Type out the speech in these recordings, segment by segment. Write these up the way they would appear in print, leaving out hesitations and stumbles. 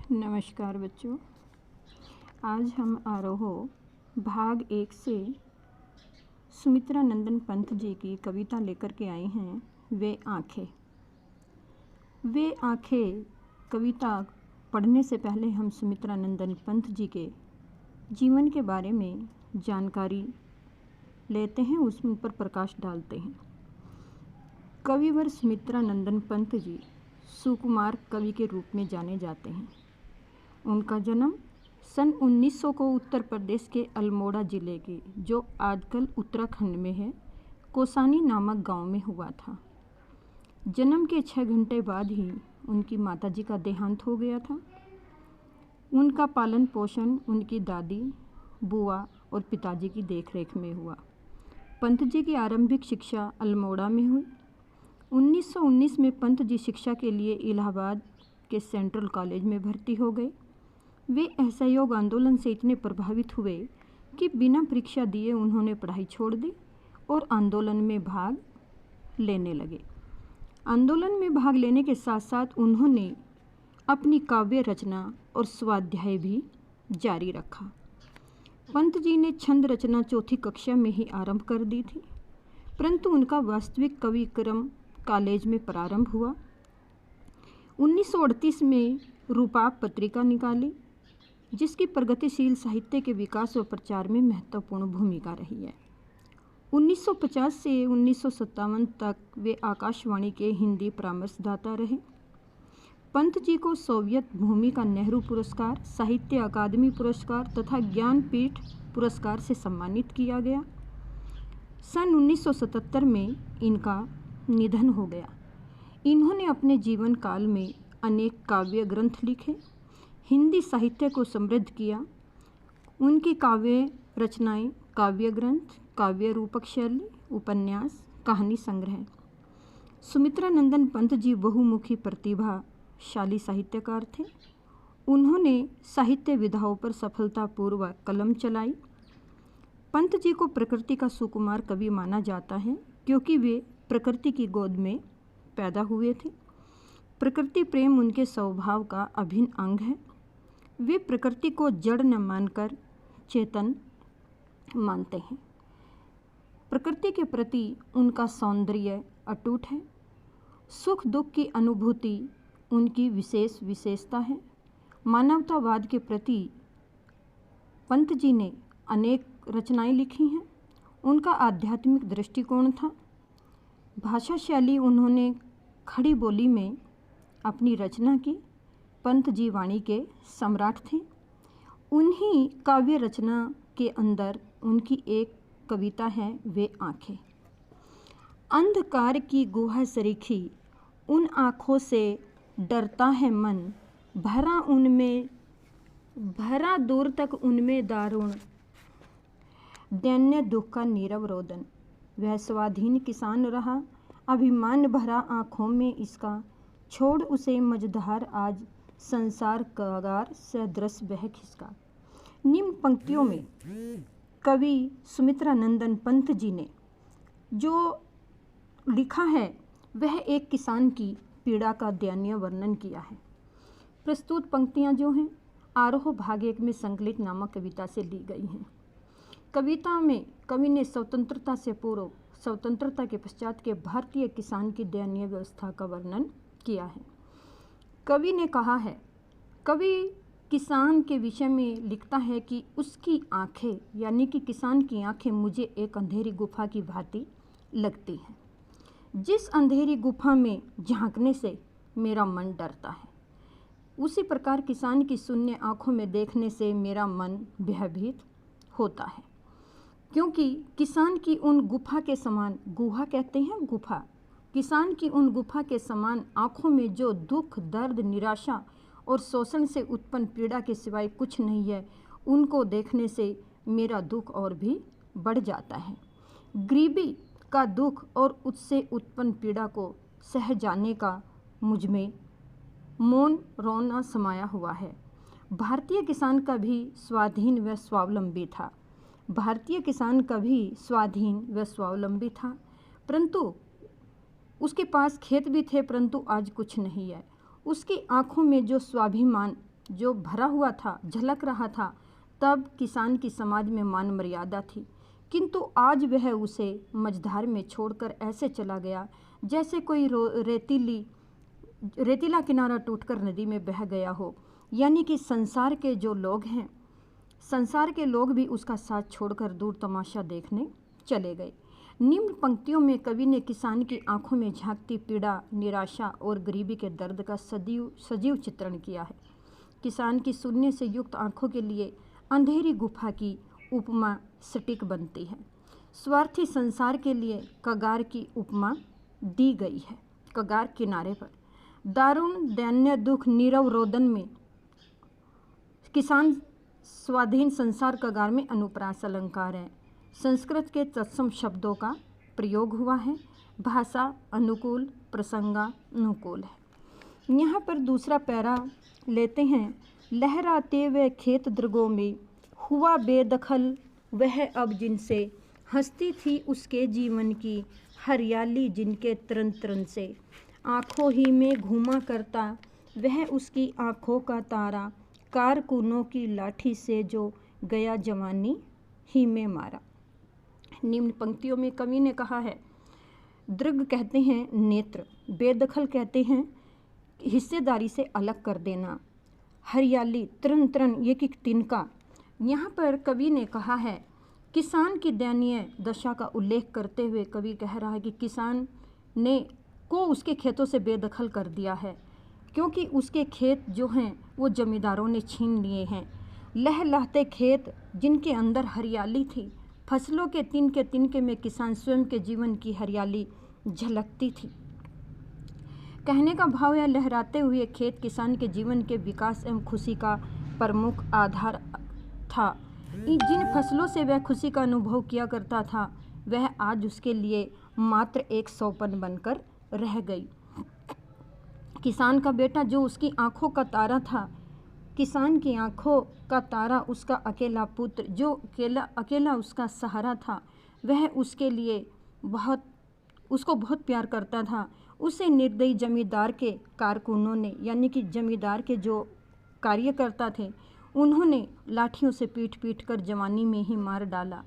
नमस्कार बच्चों। आज हम आरोह भाग 1 से सुमित्रा नंदन पंत जी की कविता लेकर के आए हैं। वे आँखें। वे आँखें कविता पढ़ने से पहले हम सुमित्रा नंदन पंत जी के जीवन के बारे में जानकारी लेते हैं, उसमें पर प्रकाश डालते हैं। कविवर सुमित्रा नंदन पंत जी सुकुमार कवि के रूप में जाने जाते हैं। उनका जन्म सन 1900 को उत्तर प्रदेश के अल्मोड़ा ज़िले के, जो आजकल उत्तराखंड में है, कोसानी नामक गांव में हुआ था। जन्म के 6 घंटे बाद ही उनकी माताजी का देहांत हो गया था। उनका पालन पोषण उनकी दादी, बुआ और पिताजी की देखरेख में हुआ। पंत जी की आरंभिक शिक्षा अल्मोड़ा में हुई। 1919 में पंत जी शिक्षा के लिए इलाहाबाद के सेंट्रल कॉलेज में भर्ती हो गए। वे असहयोग आंदोलन से इतने प्रभावित हुए कि बिना परीक्षा दिए उन्होंने पढ़ाई छोड़ दी और आंदोलन में भाग लेने लगे। आंदोलन में भाग लेने के साथ साथ उन्होंने अपनी काव्य रचना और स्वाध्याय भी जारी रखा। पंत जी ने छंद रचना चौथी कक्षा में ही आरंभ कर दी थी, परंतु उनका वास्तविक कवि क्रम कॉलेज में प्रारंभ हुआ। 1938 में रूपाप पत्रिका निकाली, जिसकी प्रगतिशील साहित्य के विकास व प्रचार में महत्वपूर्ण भूमिका रही है। 1950 से 1957 तक वे आकाशवाणी के हिंदी परामर्शदाता रहे। पंत जी को सोवियत भूमि का नेहरू पुरस्कार, साहित्य अकादमी पुरस्कार तथा ज्ञानपीठ पुरस्कार से सम्मानित किया गया। सन 1977 में इनका निधन हो गया। इन्होंने अपने जीवन काल में अनेक काव्य ग्रंथ लिखे, हिंदी साहित्य को समृद्ध किया। उनकी काव्य रचनाएं, काव्य ग्रंथ, काव्य रूपक शैली, उपन्यास, कहानी संग्रह। सुमित्रा नंदन पंत जी बहुमुखी प्रतिभाशाली साहित्यकार थे। उन्होंने साहित्य विधाओं पर सफलतापूर्वक कलम चलाई। पंत जी को प्रकृति का सुकुमार कवि माना जाता है, क्योंकि वे प्रकृति की गोद में पैदा हुए थे। प्रकृति प्रेम उनके स्वभाव का अभिन्न अंग है। वे प्रकृति को जड़ न मानकर चेतन मानते हैं। प्रकृति के प्रति उनका सौंदर्य अटूट है। सुख दुख की अनुभूति उनकी विशेष विशेषता है। मानवतावाद के प्रति पंत जी ने अनेक रचनाएं लिखी हैं। उनका आध्यात्मिक दृष्टिकोण था। भाषा शैली उन्होंने खड़ी बोली में अपनी रचना की। पंत जी वाणी के सम्राट थे। उन्हीं काव्य रचना के अंदर उनकी एक कविता है, वे आँखें। अंधकार की गुहा सरीखी उन आँखों से डरता है मन, भरा दूर तक उनमें दारुण दैन्य दुख का नीरव रोदन। वह स्वाधीन किसान रहा, अभिमान भरा आँखों में इसका, छोड़ उसे मझधार आज संसार कागार सदृश बह खिसका। निम्न पंक्तियों में कवि सुमित्रा नंदन पंत जी ने जो लिखा है, वह एक किसान की पीड़ा का दयनीय वर्णन किया है। प्रस्तुत पंक्तियां जो हैं, आरोह भाग 1 में संकलित नामक कविता से ली गई हैं। कविता में कवि ने स्वतंत्रता से पूर्व, स्वतंत्रता के पश्चात के भारतीय किसान की दयनीय व्यवस्था का वर्णन किया है। कवि ने कहा है, कवि किसान के विषय में लिखता है कि उसकी आंखें, यानी कि किसान की आंखें मुझे एक अंधेरी गुफा की भांति लगती हैं, जिस अंधेरी गुफा में झांकने से मेरा मन डरता है, उसी प्रकार किसान की शून्य आंखों में देखने से मेरा मन भयभीत होता है। क्योंकि किसान की उन गुफा के समान, गुहा कहते हैं गुफा, किसान की उन गुफा के समान आँखों में जो दुख, दर्द, निराशा और शोषण से उत्पन्न पीड़ा के सिवाय कुछ नहीं है, उनको देखने से मेरा दुख और भी बढ़ जाता है। गरीबी का दुख और उससे उत्पन्न पीड़ा को सह जाने का मुझ में मौन रोना समाया हुआ है। भारतीय किसान कभी स्वाधीन व स्वावलंबी था। भारतीय किसान कभी स्वाधीन व स्वावलंबी था, परंतु उसके पास खेत भी थे, परंतु आज कुछ नहीं है। उसकी आंखों में जो स्वाभिमान जो भरा हुआ था, झलक रहा था, तब किसान की समाज में मान मर्यादा थी। किंतु आज वह उसे मझधार में छोड़कर ऐसे चला गया जैसे कोई रेतीला किनारा टूटकर नदी में बह गया हो। यानी कि संसार के जो लोग हैं, संसार के लोग भी उसका साथ छोड़कर दूर तमाशा देखने चले गए। निम्न पंक्तियों में कवि ने किसान की आंखों में झांकती पीड़ा, निराशा और गरीबी के दर्द का सजीव चित्रण किया है। किसान की शून्य से युक्त आंखों के लिए अंधेरी गुफा की उपमा सटीक बनती है। स्वार्थी संसार के लिए कगार की उपमा दी गई है। कगार किनारे पर दारुण दैन्य दुख नीरव रोदन में किसान स्वाधीन संसार कगार में अनुप्रास अलंकार है। संस्कृत के तत्सम शब्दों का प्रयोग हुआ है। भाषा अनुकूल, प्रसंगानुकूल है। यहाँ पर दूसरा पैरा लेते हैं। लहराते वे खेत दृगों में हुआ बेदखल वह अब जिनसे, हंसती थी उसके जीवन की हरियाली जिनके तरण तरण से, आँखों ही में घूमा करता वह उसकी आँखों का तारा, कारकुनों की लाठी से जो गया जवानी ही में मारा। निम्न पंक्तियों में कवि ने कहा है, दृग कहते हैं नेत्र, बेदखल कहते हैं हिस्सेदारी से अलग कर देना, हरियाली तरण तरण ये कि तिनका। यहाँ पर कवि ने कहा है किसान की दयनीय दशा का उल्लेख करते हुए कवि कह रहा है कि किसान ने को उसके खेतों से बेदखल कर दिया है, क्योंकि उसके खेत जो हैं वो जमींदारों ने छीन लिए हैं। लहलहाते खेत जिनके अंदर हरियाली थी, फसलों के तिनके में किसान स्वयं के जीवन की हरियाली झलकती थी। कहने का भाव है, लहराते हुए खेत किसान के जीवन के विकास एवं खुशी का प्रमुख आधार था। जिन फसलों से वह खुशी का अनुभव किया करता था, वह आज उसके लिए मात्र एक सौपन बनकर रह गई। किसान का बेटा जो उसकी आंखों का तारा था, किसान की आंखों का तारा, उसका अकेला पुत्र जो अकेला उसका सहारा था, वह उसके लिए उसको बहुत प्यार करता था। उसे निर्दयी जमींदार के कारकुनों ने, यानी कि जमींदार के जो कार्यकर्ता थे, उन्होंने लाठियों से पीट कर जवानी में ही मार डाला।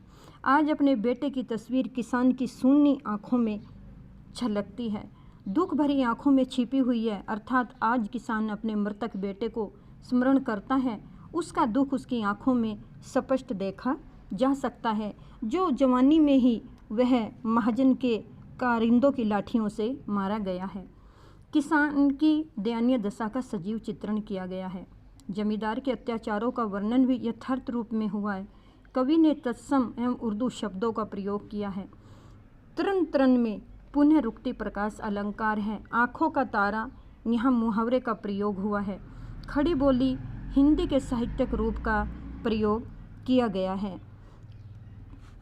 आज अपने बेटे की तस्वीर किसान की शून्य आँखों में झलकती है, दुख भरी आँखों में छिपी हुई है। अर्थात आज किसान अपने मृतक बेटे को स्मरण करता है, उसका दुख उसकी आँखों में स्पष्ट देखा जा सकता है, जो जवानी में ही वह महाजन के कारिंदों की लाठियों से मारा गया है। किसान की दयनीय दशा का सजीव चित्रण किया गया है। जमींदार के अत्याचारों का वर्णन भी यथार्थ रूप में हुआ है। कवि ने तत्सम एवं उर्दू शब्दों का प्रयोग किया है। तरण तरण में पुनः रुकती प्रकाश अलंकार है। आँखों का तारा, यहाँ मुहावरे का प्रयोग हुआ है। खड़ी बोली हिंदी के साहित्यिक रूप का प्रयोग किया गया है।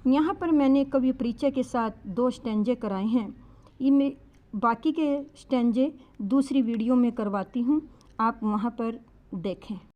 यहाँ पर मैंने कवि परिचय के साथ 2 स्टैंजे कराए हैं। इनमें बाकी के स्टैंजे दूसरी वीडियो में करवाती हूँ, आप वहाँ पर देखें।